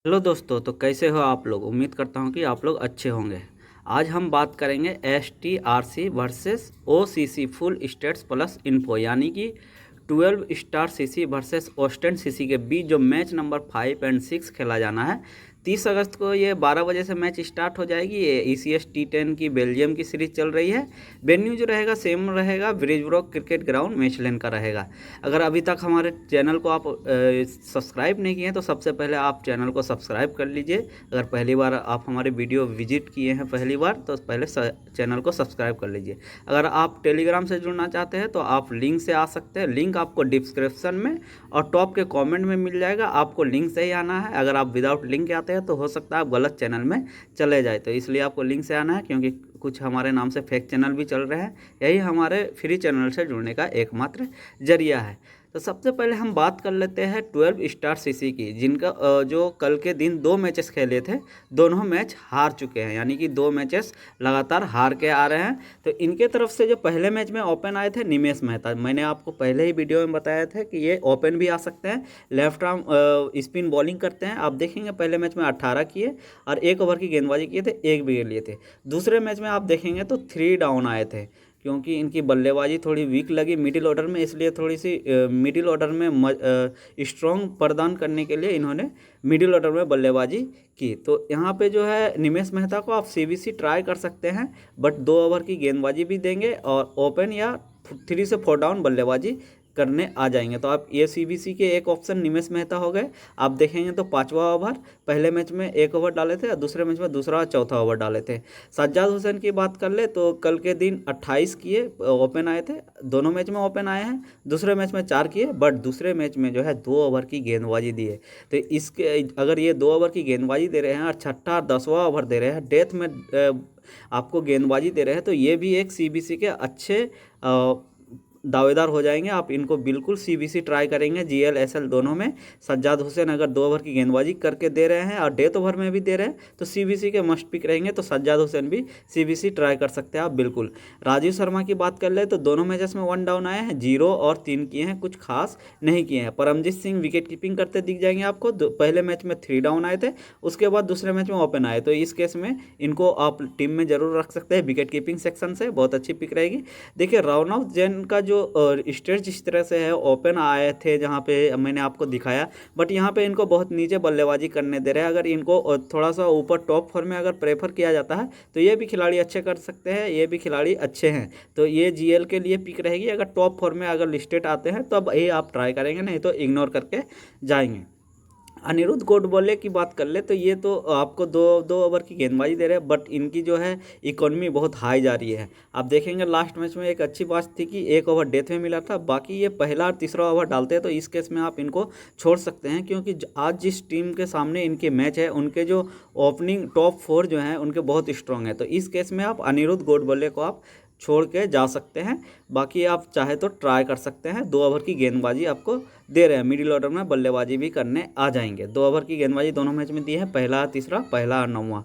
Hello दोस्तों, तो कैसे हो आप लोग। उम्मीद करता हूँ कि आप लोग अच्छे होंगे। आज हम बात करेंगे STRC versus OCC full states plus info, यानी कि 12 star CC versus Ostend CC के बीच जो मैच नंबर 5 और 6 खेला जाना है। 30 अगस्त को ये 12 बजे से मैच स्टार्ट हो जाएगी। ये ECS T10 की बेल्जियम की सीरीज चल रही है। वेन्यू जो रहेगा सेम रहेगा, ब्रिजब्रोक क्रिकेट ग्राउंड मेचलेन का रहेगा। अगर अभी तक हमारे चैनल को आप सब्सक्राइब नहीं किए हैं तो सबसे पहले आप चैनल को सब्सक्राइब कर लीजिए। अगर पहली बार आप हमारे वीडियो विजिट किए हैं पहली बार तो पहले चैनल को सब्सक्राइब कर लीजिए। अगर आप टेलीग्राम से जुड़ना चाहते हैं तो आप लिंक से आ सकते हैं। लिंक आपको डिस्क्रिप्शन में और टॉप के कमेंट में मिल जाएगा। आपको लिंक से ही आना है। अगर आप विदाउट लिंक आते हैं तो हो सकता है आप गलत चैनल में चले जाए, तो इसलिए आपको लिंक से आना है, क्योंकि कुछ हमारे नाम से फेक चैनल भी चल रहे हैं। यही हमारे फ्री चैनल से जुड़ने का एकमात्र जरिया है। तो सबसे पहले हम बात कर लेते हैं 12 स्टार सीसी की, जिनका जो कल के दिन 2 मैचेस खेले थे, दोनों मैच हार चुके हैं, यानी कि 2 मैचेस लगातार हार के आ रहे हैं। तो इनके तरफ से जो पहले मैच में ओपन आए थे निमेश मेहता, मैंने आपको पहले ही वीडियो में बताया था कि ये ओपन भी आ सकते हैं। लेफ्ट आर्म स्पिन बॉलिंग करते हैं। आप देखेंगे पहले मैच में 18 किए और 1 ओवर की गेंदबाजी किए थे, 1 विकेट लिए थे। दूसरे मैच में आप देखेंगे तो 3 डाउन आए थे, क्योंकि इनकी बल्लेबाजी थोड़ी वीक लगी मिडिल ऑर्डर में, इसलिए थोड़ी सी मिडिल ऑर्डर में स्ट्रॉन्ग प्रदान करने के लिए इन्होंने मिडिल ऑर्डर में बल्लेबाजी की। तो यहाँ पे जो है निमेश मेहता को आप CBC ट्राई कर सकते हैं, बट 2 ओवर की गेंदबाजी भी देंगे और ओपन या 3 से 4 डाउन बल्लेबाजी करने आ जाएंगे। तो आप ये CBC के एक ऑप्शन निमेश मेहता हो गए। आप देखेंगे तो 5वां ओवर, पहले मैच में 1 ओवर डाले थे और दूसरे मैच में दूसरा और चौथा ओवर डाले थे। सज्जाद हुसैन की बात कर ले तो कल के दिन 28 किए, ओपन आए थे, दोनों मैच में ओपन आए हैं। दूसरे मैच में 4 किए, बट दूसरे मैच में जो है 2 ओवर की गेंदबाजी दी है। तो इसके अगर ये 2 ओवर की गेंदबाजी दे रहे हैं और छठा और 10वां ओवर दे रहे हैं, डेथ में आपको गेंदबाजी दे रहे हैं, तो ये भी एक CBC के अच्छे दावेदार हो जाएंगे। आप इनको बिल्कुल CBC ट्राई करेंगे GL SL दोनों में। सज्जाद हुसैन अगर 2 ओवर की गेंदबाजी करके दे रहे हैं और डेथ ओवर में भी दे रहे हैं तो CBC के मस्ट पिक रहेंगे। तो सज्जाद हुसैन भी CBC ट्राई कर सकते हैं आप बिल्कुल। राजीव शर्मा की बात कर ले तो दोनों मैचेस में 1 डाउन आए हैं, 0 और 3 किए हैं, कुछ खास नहीं किए हैं। परमजीत सिंह विकेट कीपिंग करते दिख जाएंगे आपको। पहले मैच में 3 डाउन आए थे, उसके बाद दूसरे मैच में ओपन आए, तो इस केस में इनको आप टीम में जरूर रख सकते हैं विकेट कीपिंग सेक्शन से, बहुत अच्छी पिक रहेगी। देखिए रौनक जैन का जो स्टेज जिस तरह से है, ओपन आए थे जहाँ पे मैंने आपको दिखाया, बट यहाँ पे इनको बहुत नीचे बल्लेबाजी करने दे रहे हैं। अगर इनको थोड़ा सा ऊपर टॉप फॉर्म में अगर प्रेफर किया जाता है तो ये भी खिलाड़ी अच्छे कर सकते हैं, ये भी खिलाड़ी अच्छे हैं। तो ये GL के लिए पिक रहेगी। अगर टॉप फॉर्म में अगर लिस्टेड आते हैं तो अब ये आप ट्राई करेंगे, नहीं तो इग्नोर करके जाएंगे। अनिरुद्ध गोडबोले की बात कर ले तो ये तो आपको दो ओवर की गेंदबाजी दे रहे हैं, बट इनकी जो है इकोनॉमी बहुत हाई जा रही है। आप देखेंगे लास्ट मैच में एक अच्छी बात थी कि 1 ओवर डेथ में मिला था, बाकी ये पहला और तीसरा ओवर डालते हैं, तो इस केस में आप इनको छोड़ सकते हैं, क्योंकि आज जिस टीम के सामने इनके मैच है उनके जो ओपनिंग टॉप 4 जो हैं उनके बहुत स्ट्रॉन्ग है। तो इस केस में आप अनिरुद्ध गोडबोले को आप छोड़ के जा सकते हैं। बाकी आप चाहे तो ट्राई कर सकते हैं। 2 ओवर की गेंदबाजी आपको दे रहे हैं, मिडिल ऑर्डर में बल्लेबाजी भी करने आ जाएंगे। 2 ओवर की गेंदबाजी दोनों मैच में दी है, पहला तीसरा, पहला और 9वां।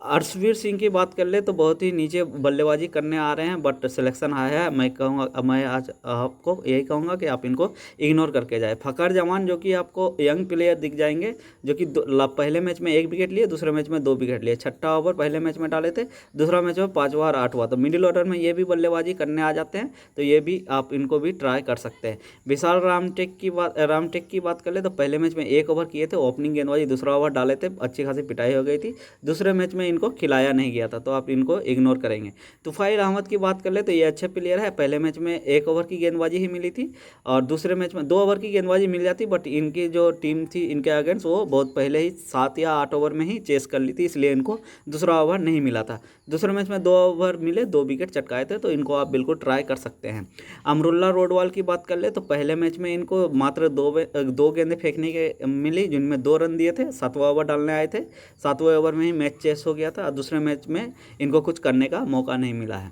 अर्शवीर सिंह की बात कर ले तो बहुत ही नीचे बल्लेबाजी करने आ रहे हैं, बट सिलेक्शन आया है। मैं कहूँगा, मैं आज आपको यही कहूँगा कि आप इनको इग्नोर करके जाए। फ़खर जमान जो कि आपको यंग प्लेयर दिख जाएंगे, जो कि पहले मैच में 1 विकेट लिए, दूसरे मैच में 2 विकेट लिए, छठा ओवर पहले मैच में डाले थे, दूसरा मैच में 5वां और 8वां। तो मिडिल ऑर्डर में ये भी बल्लेबाजी करने आ जाते हैं, तो ये भी आप इनको भी ट्राई कर सकते हैं। विशाल रामटेक की बात कर ले तो पहले मैच में 1 ओवर किए थे, ओपनिंग गेंदबाजी, दूसरा ओवर डाले थे, अच्छी खासी पिटाई हो गई थी। दूसरे मैच में इनको खिलाया नहीं गया था, तो आप इनको इग्नोर करेंगे। तुफाइल अहमद की बात कर ले तो ये अच्छे प्लेयर है। पहले मैच में 1 ओवर की गेंदबाजी ही मिली थी और दूसरे मैच में 2 ओवर की गेंदबाजी मिल जाती, बट इनकी जो टीम थी इनके अगेंस्ट वो बहुत पहले ही 7 या 8 ओवर में ही चेस कर ली थी, इसलिए इनको दूसरा ओवर नहीं मिला था। दूसरे मैच में 2 ओवर मिले, 2 विकेट चटकाए थे, तो इनको आप बिल्कुल ट्राई कर सकते हैं। अमरुल्ला रोडवाल की बात कर ले तो पहले मैच में इनको मात्र 2 गेंदें फेंकने के मिली, जिनमें 2 रन दिए थे, 7वां ओवर डालने आए थे, 7वें ओवर में ही मैच चेस हो गया था। दूसरे मैच में इनको कुछ करने का मौका नहीं मिला है।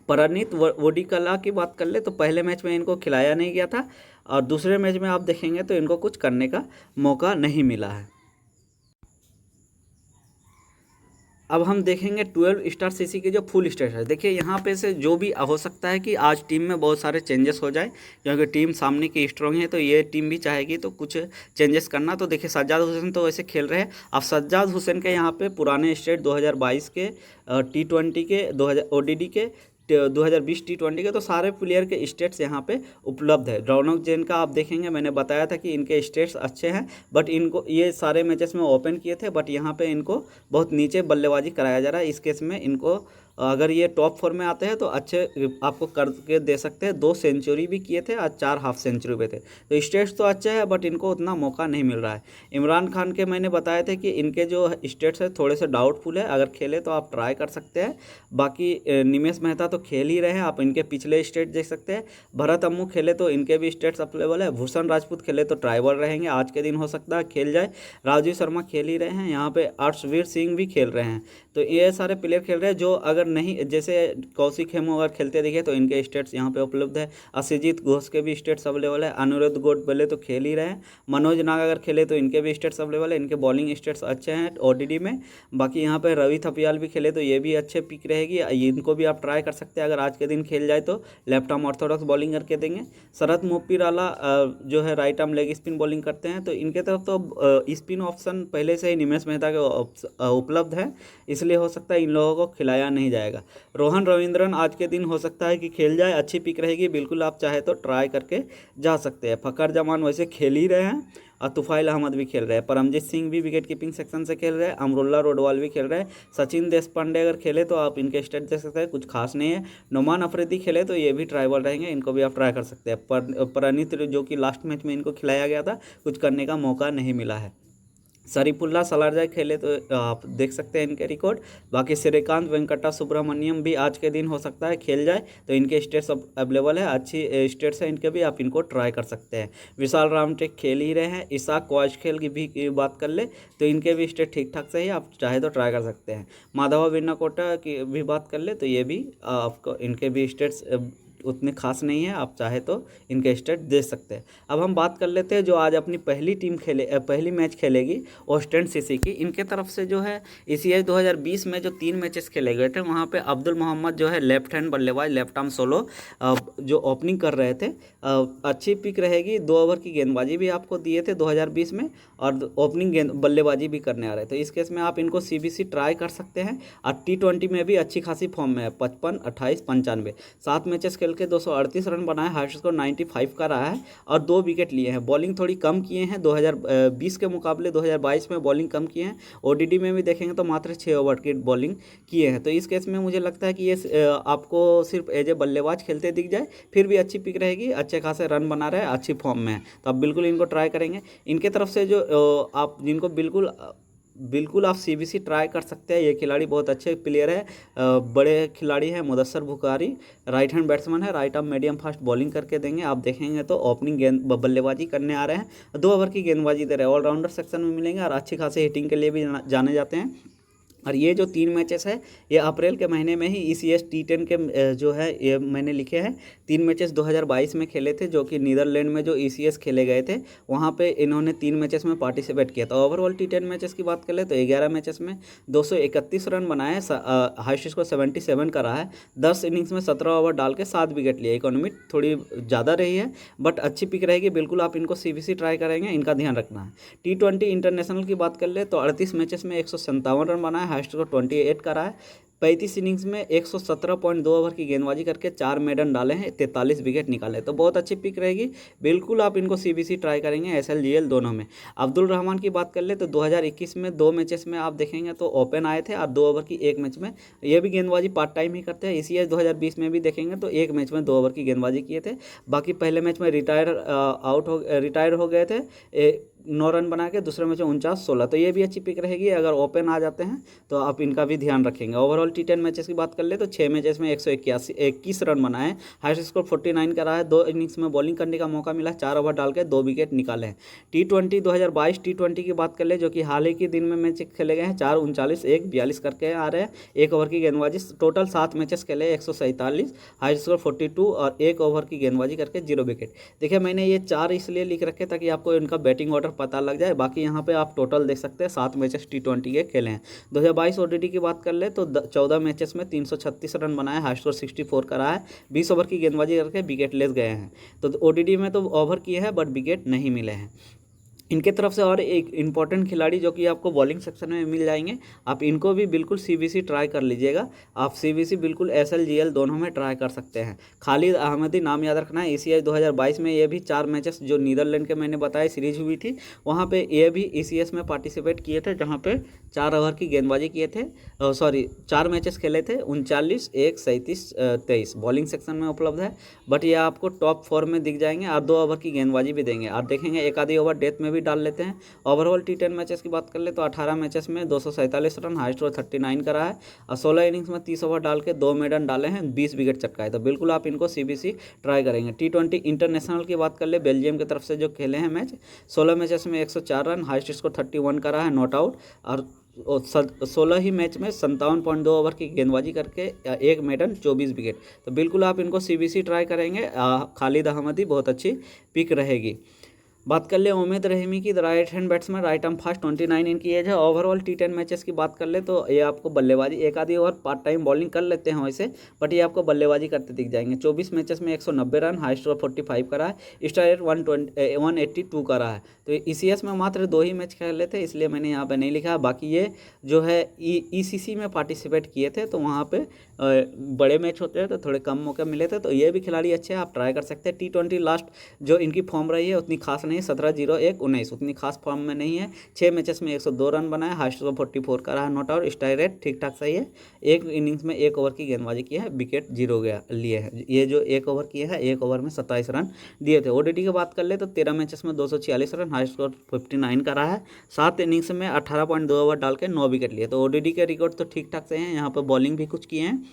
परनीत वोडिकला की बात कर ले तो पहले मैच में इनको खिलाया नहीं गया था और दूसरे मैच में आप देखेंगे तो इनको कुछ करने का मौका नहीं मिला है। अब हम देखेंगे 12 स्टार सीसी के जो फुल स्टेट है। देखिए यहाँ पे से जो भी हो सकता है कि आज टीम में बहुत सारे चेंजेस हो जाए, क्योंकि टीम सामने की स्ट्रांग है, तो ये टीम भी चाहेगी तो कुछ चेंजेस करना। तो देखिए सज्जाद हुसैन तो वैसे खेल रहे हैं। अब सज्जाद हुसैन के यहाँ पे पुराने स्टेट 2022 के T20 के 2000 ODD के 2020 T20 के, तो सारे प्लेयर के स्टेट्स यहाँ पे उपलब्ध है। रौनक जैन का आप देखेंगे, मैंने बताया था कि इनके स्टेट्स अच्छे हैं, बट इनको ये सारे मैचेस में ओपन किए थे, बट यहाँ पे इनको बहुत नीचे बल्लेबाजी कराया जा रहा है। इस केस में इनको अगर ये टॉप 4 में आते हैं तो अच्छे आपको करके दे सकते हैं। 2 सेंचुरी भी किए थे, आज 4 हाफ सेंचुरी पे थे, तो स्टेट्स तो अच्छे हैं, बट इनको उतना मौका नहीं मिल रहा है। इमरान खान के मैंने बताया था कि इनके जो स्टेट्स है थोड़े से डाउटफुल है, अगर खेले तो आप ट्राई कर सकते हैं। बाकी निमेश मेहता तो खेल ही रहे हैं, आप इनके पिछले स्टेट देख सकते हैं। भरत अम्मू खेले तो इनके भी स्टेट्स अवेलेबल है। भूषण राजपूत खेले तो ट्राइबल रहेंगे, आज के दिन हो सकता है खेल जाए। राजीव शर्मा खेल ही रहे हैं, यहाँ पे अर्शवीर सिंह भी खेल रहे हैं। तो ये सारे प्लेयर खेल रहे हैं जो अगर नहीं, जैसे कौशिक हेमू अगर खेलते दिखे तो इनके स्टेट्स यहाँ पे उपलब्ध है। असिजीत घोष के भी स्टेट्स अवेलेबल है। अनुरुद्ध गोडबोले तो खेल ही रहे हैं। मनोज नाग अगर खेले तो इनके भी स्टेट्स अवेलेबल है। इनके बॉलिंग स्टेट्स अच्छे हैं ODD में। बाकी यहाँ पे रवि थपियाल भी खेले तो ये भी अच्छे पिक रहेगी, इनको भी आप ट्राई कर सकते हैं। अगर आज के दिन खेल जाए तो लेफ्ट आर्म ऑर्थोडॉक्स बॉलिंग करके देंगे। शरद मुप्पीराला जो है right arm leg spin bowling करते हैं, तो इनके तरफ तो स्पिन ऑप्शन पहले से ही निमेश मेहता के उपलब्ध है, इसलिए हो सकता है इन लोगों को खिलाया नहीं जाएगा। रोहन रविंद्रन आज के दिन हो सकता है कि खेल जाए, अच्छी पिक रहेगी, बिल्कुल आप चाहे तो ट्राई करके जा सकते हैं। फ़खर जमान वैसे खेल ही रहे हैं, और तुफाइल अहमद भी खेल रहे हैं। परमजीत सिंह भी विकेट कीपिंग सेक्शन से खेल रहे हैं। अमरुल्ला रोडवाल भी खेल रहे हैं। सचिन देशपांडे अगर खेले तो आप इनके स्टेट देख सकते हैं, कुछ खास नहीं है। नोमान अफरीदी खेले तो ये भी ट्राइबल रहेंगे, इनको भी आप ट्राई कर सकते हैं। प्रणीत जो कि लास्ट मैच में इनको खिलाया गया था, कुछ करने का मौका नहीं मिला है। शरीफुल्ला सलारजंग खेले तो आप देख सकते हैं इनके रिकॉर्ड। बाकी श्रीकांत वेंकटा सुब्रमण्यम भी आज के दिन हो सकता है खेल जाए, तो इनके स्टेट्स अवेलेबल है, अच्छी स्टेट्स हैं इनके भी, आप इनको ट्राई कर सकते हैं। विशाल रामटेक खेल ही रहे हैं। इसाक क्वाश खेल की भी बात कर ले तो इनके भी स्टेट ठीक ठाक सही है, आप चाहे तो ट्राई कर सकते हैं। माधवा विन्नाकोटा की भी बात कर ले तो ये भी आपको इनके भी स्टेट्स उतने खास नहीं है, आप चाहे तो इनके स्टेट दे सकते हैं। अब हम बात कर लेते हैं जो आज अपनी पहली मैच खेलेगी ऑस्टेंड सीसी की। इनके तरफ से जो है ECH 2020 में जो 3 मैचेस खेले गए थे, वहाँ पे अब्दुल मोहम्मद जो है लेफ्ट हैंड बल्लेबाज, लेफ्ट आर्म सोलो जो ओपनिंग कर रहे थे, अच्छी पिक रहेगी। 2 ओवर की गेंदबाजी भी आपको दिए थे 2020 में, और ओपनिंग बल्लेबाजी भी करने आ रहे थे। तो इस केस में आप इनको CBC ट्राई कर सकते हैं। और T20 में भी अच्छी खासी फॉर्म में है, 55, 28, 95 7 मैचेस खेल के 238 रन बनाए, हाईएस्ट स्कोर 95 का रहा है, और 2 विकेट लिए हैं। बॉलिंग थोड़ी कम किए हैं 2020 के मुकाबले, 2022 में बॉलिंग कम किए हैं। ODD में भी देखेंगे तो मात्र 6 ओवर की बॉलिंग किए हैं। तो इस केस में मुझे लगता है कि ये आपको सिर्फ एज ए बल्लेबाज खेलते दिख जाए, फिर भी अच्छी पिक रहेगी, अच्छे खासे रन बना रहे हैं, अच्छी फॉर्म में है, तो आप बिल्कुल इनको ट्राई करेंगे। इनके तरफ से जो आप जिनको बिल्कुल आप CBC ट्राई कर सकते हैं। ये खिलाड़ी बहुत अच्छे प्लेयर है, बड़े खिलाड़ी है। Mudassar Bukhari right hand batsman है, right arm medium fast bowling करके देंगे। आप देखेंगे तो ओपनिंग बल्लेबाजी करने आ रहे हैं, 2 ओवर की गेंदबाजी दे रहे हैं, ऑलराउंडर सेक्शन में मिलेंगे, और अच्छी खासी हिटिंग के लिए भी जाने जाते हैं। और ये जो 3 मैचेस है ये अप्रैल के महीने में ही ECH T10 के जो है ये मैंने लिखे हैं। 3 मैचेस 2022 में खेले थे, जो कि नीदरलैंड में जो ECS खेले गए थे, वहाँ पे इन्होंने 3 मैचेस में पार्टिसिपेट किया था। ओवरऑल T10 मैचेस की बात कर ले तो 11 मैचेस में 231 रन बनाए, हाईएस्ट स्कोर 77 का रहा है। 10 इनिंग्स में 17 ओवर डाल के 7 विकेट लिए। इकोनॉमी थोड़ी ज़्यादा रही है, बट अच्छी पिक रहेगी, बिल्कुल आप इनको CBC ट्राई करेंगे, इनका ध्यान रखना है। T20 इंटरनेशनल की बात कर ले तो 38 मैचेस में 157 रन बनाए, हाईएस्ट स्कोर 28 का रहा है। 35 इनिंग्स में 117.2 ओवर की गेंदबाजी करके 4 मेडन डाले हैं, 43 विकेट निकाले, तो बहुत अच्छी पिक रहेगी, बिल्कुल आप इनको CBC ट्राई करेंगे, SLGL दोनों में। अब्दुल रहमान की बात कर ले तो 2021 में 2 मैचेस में आप देखेंगे तो ओपन आए थे, और 2 ओवर की 1 मैच में, ये भी गेंदबाजी पार्ट टाइम ही करते हैं। ECH 2020 में भी देखेंगे तो 1 मैच में 2 ओवर की गेंदबाजी किए थे। बाकी पहले मैच में रिटायर हो गए थे, 9 रन बना के, दूसरे मैच में 49-16, तो ये भी अच्छी पिक रहेगी। अगर ओपन आ जाते हैं तो आप इनका भी ध्यान रखेंगे। ओवरऑल T10 मैचेस की बात कर ले तो 6 मैचेस में 121 रन बनाए, हाईएस्ट स्कोर 49 का रहा है। 2 इनिंग्स में बॉलिंग करने का मौका मिला, 4 ओवर डाल के 2 विकेट निकाले हैं। T20 2022 T20 की बात कर ले, जो कि हाल ही के दिन में मैच खेले गए हैं, 4, 39, 1, 42 करके आ रहे हैं। 1 ओवर की गेंदबाजी, टोटल 7 मैचेस खेले, 147, हाईएस्ट स्कोर 42, और 1 ओवर की गेंदबाजी करके 0 विकेट। देखिए मैंने ये 4 इसलिए लिख रखे ताकि आपको इनका बैटिंग ऑर्डर ऑलराउंडर पता लग जाए। बाकी यहाँ पे आप टोटल देख सकते हैं 7 मैचेस T20 के खेले हैं। 2022 ओडीडी की बात कर ले तो 14 मैचेस में 336 रन बनाए, हाई स्कोर 64 का रहा है। 20 ओवर की गेंदबाजी करके विकेट लेस गए हैं। तो ओडीडी में तो ओवर किए हैं बट विकेट नहीं मिले हैं। इनके तरफ से और एक इम्पॉर्टेंट खिलाड़ी जो कि आपको बॉलिंग सेक्शन में मिल जाएंगे, आप इनको भी बिल्कुल सीबीसी ट्राई कर लीजिएगा। आप सीबीसी बिल्कुल एसएल जीएल दोनों में ट्राई कर सकते हैं। खालिद अहमदी नाम याद रखना है। ईसीएस 2022 में ये भी 4 मैचेस जो नीदरलैंड के मैंने बताया सीरीज हुई थी, वहाँ पे ये भी ईसीएस में पार्टिसिपेट किए थे, जहाँ पे 4 ओवर की गेंदबाजी किए थे। 4 मैचेस खेले थे, 39, 1, 37, 23 बॉलिंग सेक्शन में उपलब्ध है। बट ये आपको टॉप 4 में दिख जाएंगे और 2 ओवर की गेंदबाजी भी देंगे। आप देखेंगे एक आधी ओवर डेथ में भी डाल लेते हैं। ओवरऑल T10 मैचेस की बात कर ले तो 18 मैचेस में 247 रन, हाई स्कोर 39 का रहा है और 16 इनिंग्स में 30 ओवर डाल के 2 मेडन डाले हैं, 20 विकेट चटकाए। तो बिल्कुल आप इनको सीबीसी ट्राई करेंगे। T20 इंटरनेशनल की बात कर ले, बेल्जियम की तरफ से जो खेले हैं मैच, 16 मैचेस में 104 रन, हाई स्कोर 31 का रहा है, नॉट आउट। और 16 ही मैच में 57.2 ओवर की गेंदबाजी करके 1 मेडन, 24 विकेट। तो बिल्कुल आप इनको सीबीसी ट्राई करेंगे। खालिद अहमदी बहुत अच्छी पिक रहेगी। बात कर ले उमेद रहीमी की, right hand batsman, right arm fast, 29 इनकी एज है। ओवरऑल T10 मैचेस की बात कर ले तो ये आपको बल्लेबाजी एक आधी ओवर पार्ट टाइम बॉलिंग कर लेते हैं वैसे, बट ये आपको बल्लेबाजी करते दिख जाएंगे। 24 मैचेस में 190 रन, हाई स्कोर 45 का रहा है, स्ट्राइक रेट 182 का रहा है। तो ईसीएस में मात्र 2 ही मैच खेले थे, इसलिए मैंने यहाँ पे नहीं लिखा। बाकी ये जो है ईसीसी में पार्टिसिपेट किए थे, तो वहाँ पे बड़े मैच होते हैं तो थोड़े कम मौके मिले थे। तो ये भी खिलाड़ी अच्छे हैं, आप ट्राई कर सकते हैं। T20 लास्ट जो इनकी फॉर्म रही है उतनी खास नहीं, 17-0-1-19 उतनी खास फॉर्म में नहीं है। 6 मैचेस में 102 रन बनाए, हाई स्कोर 44 का रहा है, नॉट आउट। स्ट्राइक रेट ठीक ठाक सही है। एक इनिंग्स में 1 ओवर की गेंदबाजी की है, विकेट 0 गया लिए है। ये जो 1 ओवर किए हैं, 1 ओवर में 27 रन दिए थे। ओडीटी की बात कर ले तो 13 मैचेस में 246 रन, हाई स्कोर 59 का रहा है। 7 इनिंग्स में 18.2 ओवर डाल के 9 विकेट लिए। तो ओडीटी के रिकॉर्ड तो ठीक ठाक से हैं। यहाँ पर बॉलिंग भी कुछ किए हैं,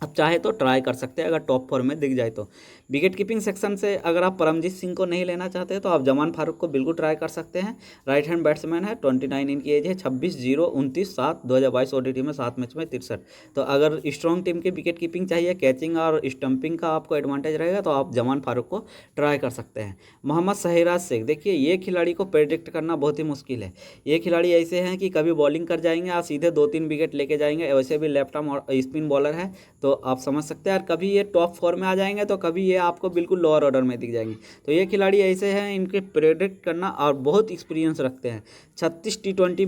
अब चाहे तो ट्राई कर सकते हैं अगर टॉप 4 में दिख जाए तो। विकेट कीपिंग सेक्शन से अगर आप परमजीत सिंह को नहीं लेना चाहते तो आप जमान फारूक को बिल्कुल ट्राई कर सकते हैं। राइट हैंड बैट्समैन है, 29 इनकी एज है, 26-0-29-7 2022 ओडीटी में 7 मैच में 63। तो अगर स्ट्रॉन्ग टीम की विकेट कीपिंग चाहिए, कैचिंग और स्टंपिंग का आपको एडवांटेज रहेगा, तो आप जमान फारूक को ट्राई कर सकते हैं। मोहम्मद शहराज शेख, देखिए ये खिलाड़ी को प्रेडिक्ट करना बहुत ही मुश्किल है। ये खिलाड़ी ऐसे हैं कि कभी बॉलिंग कर जाएंगे और सीधे 2-3 विकेट लेके जाएंगे। वैसे भी लेफ्ट आर्म और स्पिन बॉलर है, तो आप समझ सकते हैं। और कभी ये टॉप 4 में आ जाएंगे तो कभी ये आपको बिल्कुल लोअर ऑर्डर में दिख जाएंगे। तो ये खिलाड़ी ऐसे हैं, इनके प्रेडिक्ट करना और बहुत एक्सपीरियंस रखते हैं। 36 T10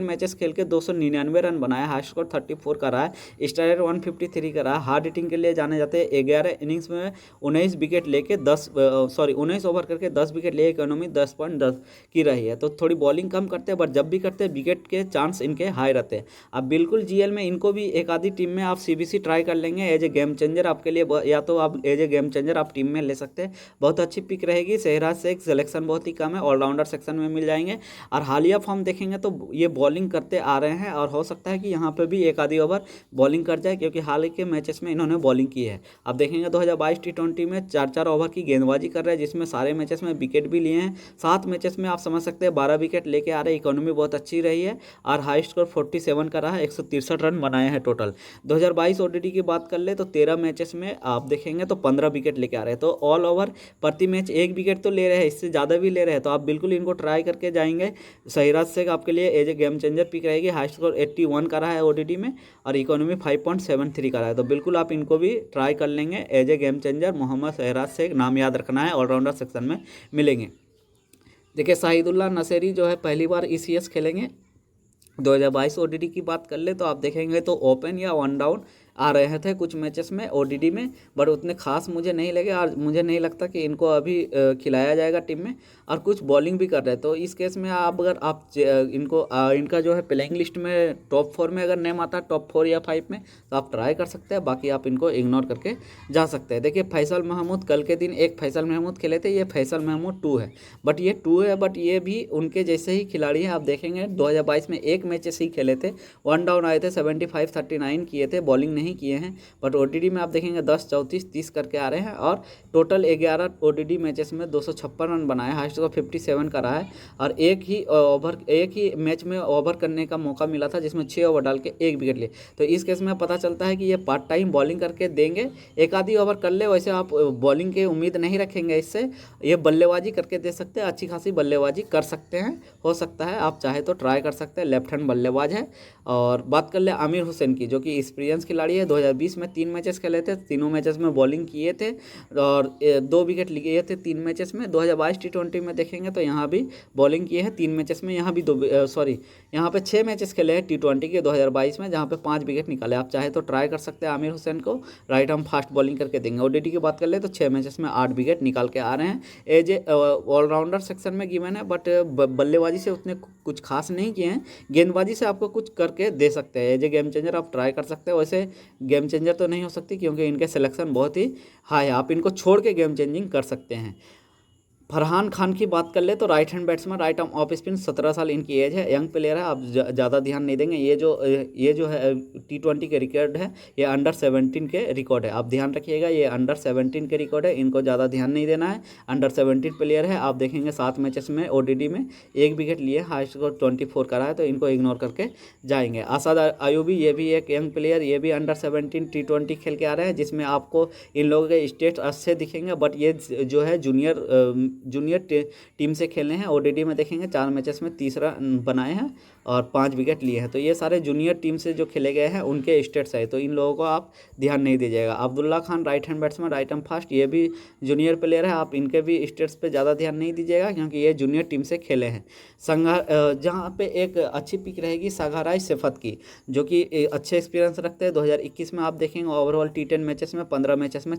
मैचेस खेल के 299 रन बनाया, हाई स्कोर 34 का रहा है, स्ट्राइक रेट 153 का रहा है। हार्ड हिटिंग के लिए जाने जाते हैं। 11 इनिंग्स में 19 विकेट लेके 19 ओवर करके 10 विकेट लिए, इकोनॉमी 10.10 की रही है। तो थोड़ी बॉलिंग कम करते हैं, बट जब भी करते हैं विकेट के चांस इनके हाई रहते हैं। अब बिल्कुल जीएल में इनको भी एक आधी टीम में आप सीबीसी ट्राई कर लेंगे एज ए गेम चेंजर आपके लिए, या तो आप एज ए गेम चेंजर आप टीम में ले सकते हैं। बहुत अच्छी पिक रहेगी। शहराज शेख सिलेक्शन बहुत ही कम है, ऑलराउंडर सेक्शन में मिल जाएंगे। और हालिया फॉर्म देखेंगे तो ये बॉलिंग करते आ रहे हैं और हो सकता है कि यहाँ पे भी एक आधी ओवर बॉलिंग कर जाए, क्योंकि हाल के मैचेस में इन्होंने बॉलिंग की है। आप देखेंगे 2022 T20 में 4-4 ओवर की गेंदबाजी कर रहे हैं, जिसमें सारे मैचेस में विकेट भी लिए हैं। 7 मैचेस में आप समझ सकते हैं 12 विकेट लेके आ रहे हैं, इकोनॉमी बहुत अच्छी रही है और हाई स्कोर 47 का रहा है, 163 रन बनाए हैं टोटल। 2022 ओडीटी की बात कर ले तो 13 मैचेस में आप देखेंगे तो 15 विकेट लेके आ रहे हैं। तो ऑल ओवर प्रति मैच 1 विकेट तो ले रहे हैं, इससे ज़्यादा भी ले रहे हैं। तो आप बिल्कुल इनको ट्राई करके जाएंगे। शहराज शेख आपके लिए as a game changer pick रहेगी। हाई स्कोर 81 का रहा है ओडीटी में और इकोनॉमी 5.73 का रहा है। तो बिल्कुल आप इनको भी ट्राई कर लेंगे as a game changer. Mohammad Shahraj Sheikh नाम याद रखना है, ऑलराउंडर सेक्शन में मिलेंगे। देखिए शाहिदुल्लाह नसेरी जो है पहली बार ईसीएस खेलेंगे। 2022 ओडीटी की बात कर ले तो आप देखेंगे तो ओपन या वन डाउन आ रहे थे कुछ मैचेस में ओडीडी में, बट उतने खास मुझे नहीं लगे और मुझे नहीं लगता कि इनको अभी खिलाया जाएगा टीम में। और कुछ बॉलिंग भी कर रहे हैं, तो इस केस में आप अगर आप इनका जो है प्लेइंग लिस्ट में टॉप 4 में अगर नेम आता है, टॉप 4 या 5 में, तो आप ट्राई कर सकते हैं। बाकी आप इनको इग्नोर करके जा सकते हैं। देखिए फैसल महमूद, कल के दिन एक फैसल महमूद खेले थे, ये फैसल महमूद 2 है, बट ये 2 है, बट ये भी उनके जैसे ही खिलाड़ी है। आप देखेंगे 2022 में 1 मैचेस ही खेले थे, 1 डाउन आए थे, 75-39 किए थे, बॉलिंग नहीं नहीं किए हैं, बट ओडीडी में आप देखेंगे 10, 34, 30 करके आ रहे हैं। और टोटल 11 ओडीडी मैचेस में 256 रन बनाए, हाई स्कोर 57 का रहा है। और एक ही मैच में ओवर करने का मौका मिला था, जिसमें 6 ओवर डाल के 1 विकेट लिए। तो इस केस में पता चलता है कि ये पार्ट टाइम बॉलिंग करके देंगे, एक आधी ओवर कर ले। वैसे आप बॉलिंग की उम्मीद नहीं रखेंगे इससे, ये बल्लेबाजी करके दे सकते हैं, अच्छी खासी बल्लेबाजी कर सकते हैं। हो सकता है आप चाहे तो ट्राई कर सकते हैं, लेफ्ट हैंड बल्लेबाज है। और बात कर ले आमिर हुसैन की, जो कि एक्सपीरियंस खिलाड़ी है। 2020 में 3 मैचेस खेले थे, तीनों मैचेस में बॉलिंग किए थे और 2 विकेट लिए थे 3 मैचेस में। 2022 T20 में देखेंगे तो यहाँ भी बॉलिंग किए हैं 3 मैचेस में, यहाँ भी यहाँ पे 6 मैचेस खेले हैं T20 के 2022 में, जहाँ पे 5 विकेट निकाले। आप चाहे तो ट्राई कर सकते हैं आमिर हुसैन को, राइट आर्म फास्ट बॉलिंग करके देंगे। ओडीडी की बात कर ले तो 6 मैचेस में 8 विकेट निकाल के आ रहे हैं। एज ए ऑलराउंडर सेक्शन में गिवन है, बट बल्लेबाजी से उतने कुछ खास नहीं किए हैं, गेंदबाजी से आपको कुछ करके दे सकते हैं। एज ए गेम चेंजर आप ट्राई कर सकते हैं। वैसे गेम चेंजर तो नहीं हो सकती, क्योंकि इनके सिलेक्शन बहुत ही हाई है, आप इनको छोड़ के गेम चेंजिंग कर सकते हैं। फरहान खान की बात कर ले तो right hand batsman, right arm off spin, 17 साल इनकी एज है, यंग प्लेयर है, आप ज़्यादा ध्यान नहीं देंगे। ये जो है T20 के रिकॉर्ड है, ये अंडर 17 के रिकॉर्ड है, आप ध्यान रखिएगा, ये अंडर 17 के रिकॉर्ड है, इनको ज़्यादा ध्यान नहीं देना है। अंडर 17 प्लेयर है। आप देखेंगे 7 मैचेस में ओडीडी में 1 विकेट लिए, हाई स्कोर 24 का रहा है, तो इनको इग्नोर करके जाएंगे। आसाद अयूबी, ये भी एक यंग प्लेयर, ये भी अंडर 17 T20 खेल के आ रहे हैं, जिसमें आपको इन लोगों के स्टेट्स अच्छे दिखेंगे, बट ये जो है जूनियर टीम से खेले हैं। ओडीडी में देखेंगे 4 मैचेस में 30 रन बनाए हैं और 5 विकेट लिए हैं। तो ये सारे जूनियर टीम से जो खेले गए हैं उनके स्टेट्स है, तो इन लोगों को आप ध्यान नहीं दीजिएगा। Abdullah Khan right hand batsman, right arm fast, ये भी जूनियर प्लेयर है, आप इनके भी स्टेट्स पे ज़्यादा ध्यान नहीं दीजिएगा, क्योंकि ये जूनियर टीम से खेले हैं। जहाँ पे एक अच्छी पिक रहेगी संघाराई सिफत की, जो कि अच्छे एक्सपीरियंस रखते हैं। 2021 में आप देखेंगे ओवरऑल T10 मैचेस में 15 मैचेस में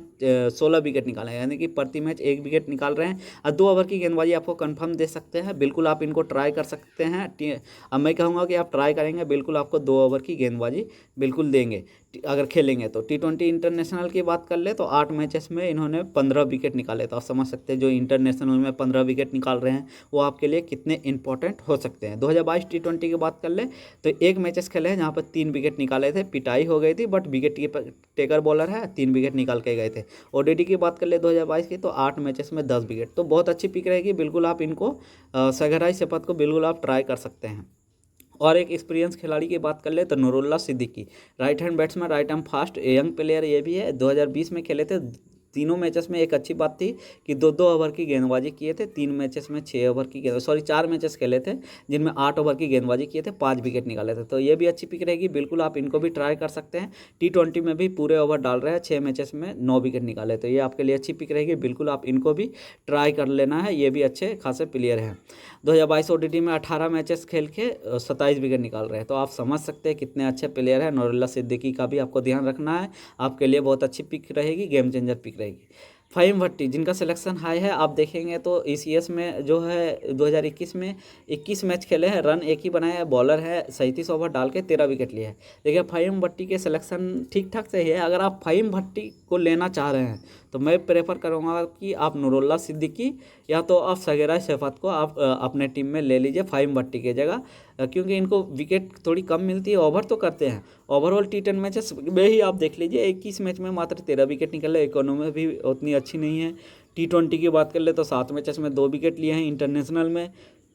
16 विकेट निकाले हैं, यानी कि प्रति मैच 1 विकेट निकाल रहे हैं। और 2 ओवर की गेंदबाजी आपको कंफर्म दे सकते हैं, बिल्कुल आप इनको ट्राई कर सकते हैं। अब मैं कहूँगा कि आप ट्राई करेंगे, बिल्कुल आपको 2 ओवर की गेंदबाजी बिल्कुल देंगे अगर खेलेंगे तो। T20 इंटरनेशनल की बात कर ले तो 8 मैचेस में इन्होंने 15 विकेट निकाले, तो आप समझ सकते हैं जो इंटरनेशनल में 15 विकेट निकाल रहे हैं वो आपके लिए कितने इंपॉर्टेंट हो सकते हैं। 2022 T20 की बात कर ले तो 1 मैचेस खेले हैं, जहाँ पर 3 विकेट निकाले थे, पिटाई हो गई थी, बट विकेट टेकर बॉलर है, 3 विकेट निकाल के गए थे। ओडीडी की बात कर ले 2022 की तो 8 मैचेस में 10 विकेट, तो बहुत अच्छी पिक रहेगी, बिल्कुल आप इनको संघाराई सिफत को बिल्कुल आप ट्राई कर सकते हैं। और एक एक्सपीरियंस खिलाड़ी की बात कर ले तो Noorullah Siddiqui, right hand batsman, right arm fast, young player ये भी है। 2020 में खेले थे, तीनों मैचेस में एक अच्छी बात थी कि 2-2 ओवर की गेंदबाजी किए थे। 3 मैचेस में 6 ओवर की 4 मैचेस खेले थे, जिनमें 8 ओवर की गेंदबाजी किए थे, 5 विकेट निकाले थे। तो ये भी अच्छी पिक रहेगी, बिल्कुल आप इनको भी ट्राई कर सकते हैं। T20 में भी पूरे ओवर डाल रहे हैं, 6 मैचेस में 9 विकेट निकाले, तो ये आपके लिए अच्छी पिक रहेगी, बिल्कुल आप इनको भी ट्राई कर लेना है, ये भी अच्छे खासे प्लेयर हैं। 2022 ओडीडी में 18 मैचेस खेल के 27 विकेट निकाल रहे हैं, तो आप समझ सकते हैं कितने अच्छे प्लेयर हैं। नूरुल्लाह सिद्दीकी का भी आपको ध्यान रखना है, आपके लिए बहुत अच्छी पिक रहेगी, गेम चेंजर पिक रहेगी। फ़हीम भट्टी, जिनका सिलेक्शन हाई है, आप देखेंगे तो ECS में जो है 2021 में 21 मैच खेले हैं, रन 1 ही बनाए हैं, बॉलर है, 37 ओवर डाल के 13 विकेट लिए हैं। देखिए फ़हीम भट्टी के सिलेक्शन ठीक ठाक सही है। अगर आप फ़हीम भट्टी को लेना चाह रहे हैं तो मैं प्रेफर करूँगा कि आप नूरुल्लाह सिद्दीकी या तो आप संघाराई सिफत को आप अपने टीम में ले लीजिए फ़हीम भट्टी की जगह, क्योंकि इनको विकेट थोड़ी कम मिलती है, ओवर तो करते हैं। ओवरऑल T10 मैचेस में ही आप देख लीजिए 21 मैच में मात्र 13 विकेट निकले, इकोनॉमी भी उतनी अच्छी नहीं है। T20 की बात कर ले तो 7 मैचेस में 2 विकेट लिए हैं। इंटरनेशनल में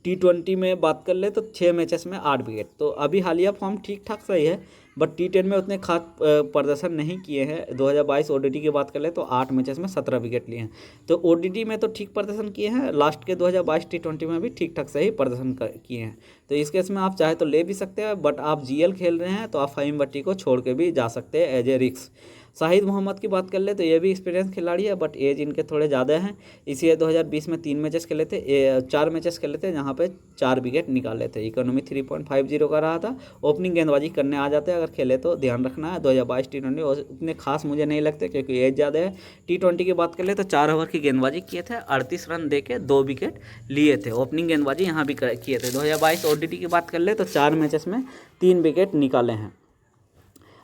T20 में बात कर ले तो 6 मैचेस में 8 विकेट, तो अभी हालिया फॉर्म ठीक ठाक सही है, बट T10 में उतने खास प्रदर्शन नहीं किए हैं। 2022 ओडीडी की बात कर ले तो 8 मैचेस में 17 विकेट लिए हैं, तो ओडीडी में तो ठीक प्रदर्शन किए हैं, लास्ट के 2022 T20 में भी ठीक ठाक सही प्रदर्शन किए हैं। तो इस केस में आप चाहे तो ले भी सकते हैं, बट आप GL खेल रहे हैं तो आप फ़हीम भट्टी को छोड़ के भी जा सकते हैं एज ए रिक्स। शाहिद मोहम्मद की बात कर ले तो ये भी एक्सपीरियंस खिलाड़ी है, बट एज इनके थोड़े ज़्यादा हैं, इसीलिए 2020 में 3 मैचेस खेले थे, 4 मैचेस खेले थे, जहाँ पे 4 विकेट निकाले थे। इकोनॉमी 3.50 का रहा था। ओपनिंग गेंदबाजी करने आ जाते हैं अगर खेले तो, ध्यान रखना है। 2022 T20 उतने खास मुझे नहीं लगते, क्योंकि एज ज़्यादा है। T20 की बात कर ले तो 4 ओवर की गेंदबाजी किए थे, 38 रन दे के 2 विकेट लिए थे। ओपनिंग गेंदबाजी यहाँ भी किए थे। 2022 ODI की बात कर ले तो 4 मैचेस में 3 विकेट निकाले हैं।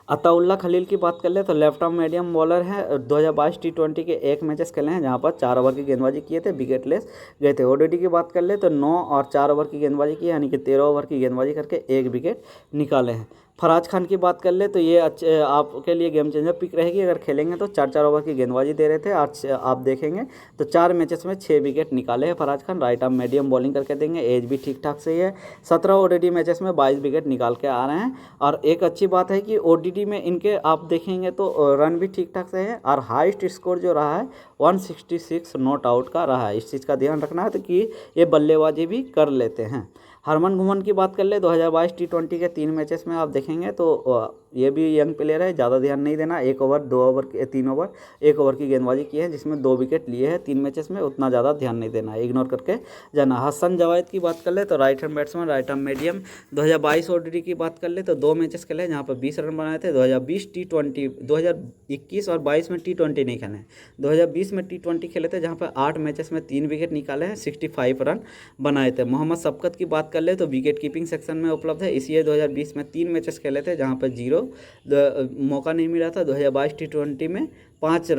अताउल्ला खलील की बात कर ले तो लेफ्ट आर्म मीडियम बॉलर है। 2022 T20 के 1 मैचेस खेले हैं, जहां पर 4 ओवर की गेंदबाजी किए थे, विकेटलेस गए थे। ओडीडी की बात कर ले तो 9 और 4 ओवर की गेंदबाजी की, यानी कि 13 ओवर की गेंदबाजी करके 1 विकेट निकाले हैं। फराज खान की बात कर ले तो ये अच्छे आपके लिए गेम चेंजर पिक रहेगी। अगर खेलेंगे तो 4 ओवर की गेंदबाजी दे रहे थे। आज आप देखेंगे तो 4 मैचेस में 6 विकेट निकाले हैं Faraz Khan. Right arm medium bowling करके देंगे, एज भी ठीक ठाक सही है। 17 ओडीडी मैचेस में 22 विकेट निकाल के आ रहे हैं। और एक अच्छी बात है कि ओडीडी में इनके आप देखेंगे तो रन भी ठीक ठाक से है। और हाईएस्ट स्कोर जो रहा है 166 नॉट आउट का रहा है। इस चीज़ का ध्यान रखना है तो कि ये बल्लेबाजी भी कर लेते हैं। हरमन घुमन की बात कर ले 2022 टी20 के 3 मैचेस में आप देखेंगे तो ये भी यंग प्लेयर है, ज़्यादा ध्यान नहीं देना। 1 ओवर 2 ओवर 3 ओवर 1 ओवर की गेंदबाजी की है जिसमें 2 विकेट लिए हैं 3 मैचेस में। उतना ज़्यादा ध्यान नहीं देना है, इग्नोर करके जाना। हसन जवाहिद की बात कर ले तो right hand batsman, right arm medium. 2022 ODD की बात कर ले तो 2 मैचेस खेले जहाँ पर 20 रन बनाए थे। 2020 टी20 2021 और 22 में टी20 नहीं खेले। 2020 में टी20 खेले थे जहाँ पर 8 मैचेस में 3 विकेट निकाले हैं, 65 रन बनाए थे। मोहम्मद सबकत की बात कर ले तो विकेट कीपिंग सेक्शन में उपलब्ध है। इसी 2020 में 3 मैचेस खेले थे जहाँ पर 0 मौका नहीं मिला था। 2022 टी20 में 5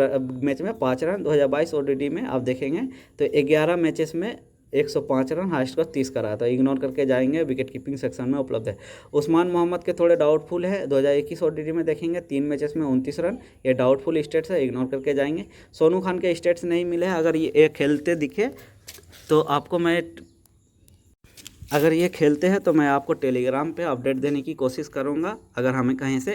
मैच में 5 रन। 2022 ओडीडी में आप देखेंगे तो 11 मैचेस में 105 रन, हाईएस्ट स्कोर 30 का रहा था। इग्नोर करके जाएंगे, विकेट कीपिंग सेक्शन में उपलब्ध है। उस्मान मोहम्मद के थोड़े डाउटफुल है। 2021 ओडीडी में देखेंगे 3 मैचेस में 29 रन, ये डाउटफुल स्टेट्स है, इग्नोर करके जाएंगे। सोनू खान के स्टेट्स नहीं मिले हैं। अगर ये खेलते दिखे तो आपको मैं अगर ये खेलते हैं तो मैं आपको टेलीग्राम पे अपडेट देने की कोशिश करूँगा अगर हमें कहीं से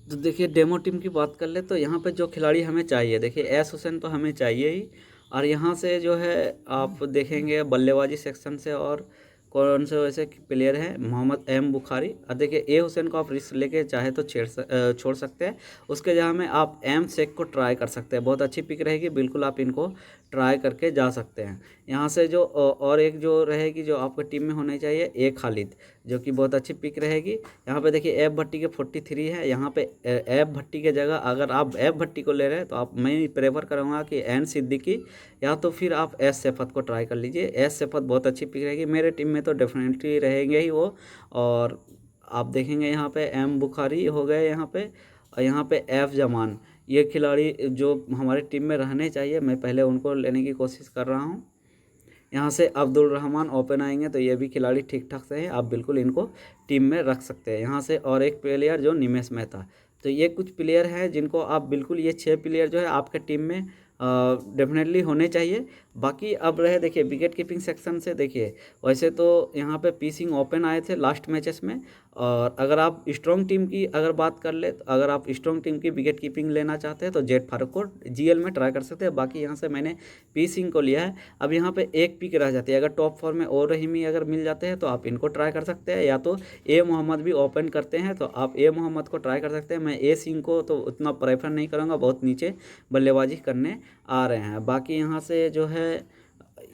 तो देखिए डेमो टीम की बात कर ले तो यहाँ पे जो खिलाड़ी हमें चाहिए, देखिए एस हुसैन तो हमें चाहिए ही। और यहाँ से जो है आप देखेंगे बल्लेबाजी सेक्शन से और कौन से वैसे प्लेयर हैं, मोहम्मद एम बुखारी। और देखिए ए हुसैन को आप रिस्क लेके चाहे तो छोड़ सकते हैं। उसके जगह में आप एम शेख को ट्राई कर सकते हैं, बहुत अच्छी पिक रहेगी, बिल्कुल आप इनको ट्राई करके जा सकते हैं। यहाँ से जो और एक जो रहेगी जो आपको टीम में होनी चाहिए, ए खालिद, जो कि बहुत अच्छी पिक रहेगी। यहाँ पे देखिए एफ भट्टी के 43 है। यहाँ पे एफ भट्टी के जगह अगर आप एफ भट्टी को ले रहे हैं तो आप मैं प्रेफर करूँगा कि एन सिद्दीकी या तो फिर आप एस सैफत को ट्राई कर लीजिए। एस सैफत बहुत अच्छी पिक रहेगी, मेरे टीम में तो डेफिनेटली रहेंगे ही वो। और आप देखेंगे यहाँ पे एम बुखारी हो गए यहाँ पे, और यहाँ पे एफ जमान, ये खिलाड़ी जो हमारी टीम में रहने चाहिए, मैं पहले उनको लेने की कोशिश कर रहा हूँ। यहाँ से अब्दुल रहमान ओपन आएंगे तो ये भी खिलाड़ी ठीक ठाक से हैं, आप बिल्कुल इनको टीम में रख सकते हैं। यहाँ से और एक प्लेयर जो निमेश मेहता, तो ये कुछ प्लेयर हैं जिनको आप बिल्कुल, ये 6 प्लेयर जो है आपके टीम में डेफिनेटली होने चाहिए। बाकी अब रहे देखिए विकेट कीपिंग सेक्शन से, देखिए वैसे तो यहाँ पे पी सिंह ओपन आए थे लास्ट मैचेस में। और अगर आप स्ट्रॉन्ग टीम की अगर बात कर ले तो अगर आप स्ट्रॉन्ग टीम की विकेट कीपिंग लेना चाहते हैं तो जेड फारूक को जीएल में ट्राई कर सकते हैं। बाकी यहाँ से मैंने पी सिंह को लिया है। अब यहाँ पे एक पिक रह जाती है, अगर टॉप 4 में और रहीमी अगर मिल जाते हैं तो आप इनको ट्राई कर सकते हैं, या तो ए मोहम्मद भी ओपन करते हैं तो आप ए मोहम्मद को ट्राई कर सकते हैं। मैं ए सिंह को तो उतना प्रेफर नहीं करूँगा, बहुत नीचे बल्लेबाजी करने आ रहे हैं। बाकी यहाँ से जो है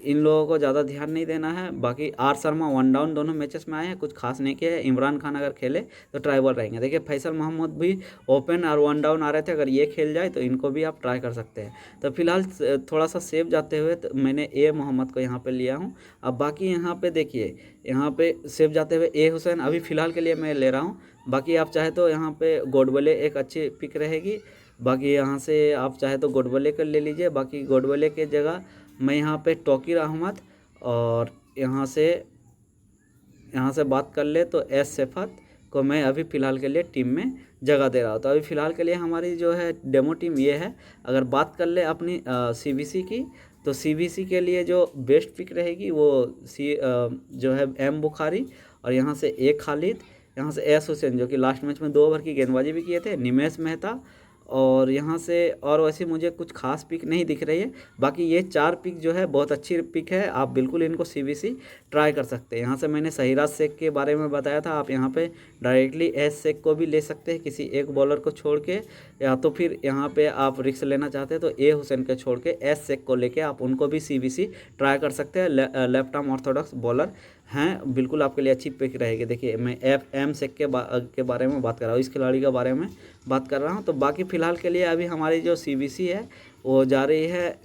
इन लोगों को ज़्यादा ध्यान नहीं देना है। बाकी आर शर्मा 1 डाउन दोनों मैचेस में आए हैं, कुछ खास नहीं किया है। इमरान खान अगर खेले तो ट्राइबल रहेंगे। देखिए फैसल मोहम्मद भी ओपन और 1 डाउन आ रहे थे, अगर ये खेल जाए तो इनको भी आप ट्राई कर सकते हैं। तो फिलहाल थोड़ा सा सेफ जाते हुए तो मैंने ए मोहम्मद को यहाँ पर लिया हूँ। अब बाकी यहाँ पर देखिए, यहाँ पर सेफ जाते हुए ए हुसैन अभी फ़िलहाल के लिए मैं ले रहा हूँ। बाकी आप चाहे तो यहाँ पर गोडबले एक अच्छी पिक रहेगी। बाकी यहाँ से आप चाहे तो गोडबले कर ले लीजिए। बाकी गोडबले के जगह मैं यहाँ पे तौकीर अहमद, और यहाँ से बात कर ले तो एस सैफत को मैं अभी फ़िलहाल के लिए टीम में जगह दे रहा हूँ। तो अभी फ़िलहाल के लिए हमारी जो है डेमो टीम ये है। अगर बात कर ले अपनी सीबीसी की, तो सीबीसी के लिए जो बेस्ट पिक रहेगी वो जो है एम बुखारी, और यहाँ से ए खालिद, यहाँ से एस हुसैन जो कि लास्ट मैच में 2 ओवर की गेंदबाजी भी किए थे, निमेश मेहता, और यहाँ से और वैसे मुझे कुछ खास पिक नहीं दिख रही है। बाकी ये 4 पिक जो है बहुत अच्छी पिक है, आप बिल्कुल इनको सीबीसी ट्राई कर सकते हैं। यहाँ से मैंने सहीराज शेख के बारे में बताया था, आप यहाँ पे डायरेक्टली एस शेख को भी ले सकते हैं किसी एक बॉलर को छोड़ के, या तो फिर यहाँ पे आप रिस्क लेना चाहते हैं तो ए हुसैन के छोड़ के एस शेख को लेके आप उनको भी सीबीसी ट्राई कर सकते हैं। लेफ्ट आर्म ऑर्थोडॉक्स बॉलर हैं, बिल्कुल आपके लिए अच्छी पिक रहेगी। देखिए मैं एफ एम शेख के बारे में बात कर रहा हूँ, इस खिलाड़ी के बारे में बात कर रहा हूँ। तो बाकी फ़िलहाल के लिए अभी हमारी जो सीबीसी है वो जा रही है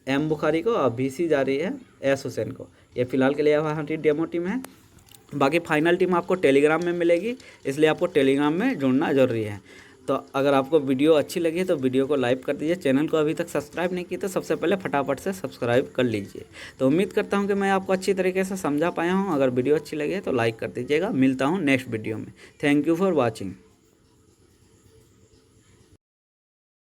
एम बुखारी को, और बीसी जा रही है एस हुसैन को। ये फ़िलहाल के लिए हमारी डेमो टीम है। बाकी फाइनल टीम आपको टेलीग्राम में मिलेगी, इसलिए आपको टेलीग्राम में जुड़ना ज़रूरी है। तो अगर आपको वीडियो अच्छी लगी तो वीडियो को लाइक कर दीजिए। चैनल को अभी तक सब्सक्राइब नहीं किया तो सबसे पहले फटाफट से सब्सक्राइब कर लीजिए। तो उम्मीद करता हूँ कि मैं आपको अच्छी तरीके से समझा पाया हूँ। अगर वीडियो अच्छी लगी तो लाइक कर दीजिएगा। मिलता हूँ नेक्स्ट वीडियो में। Thank you for watching.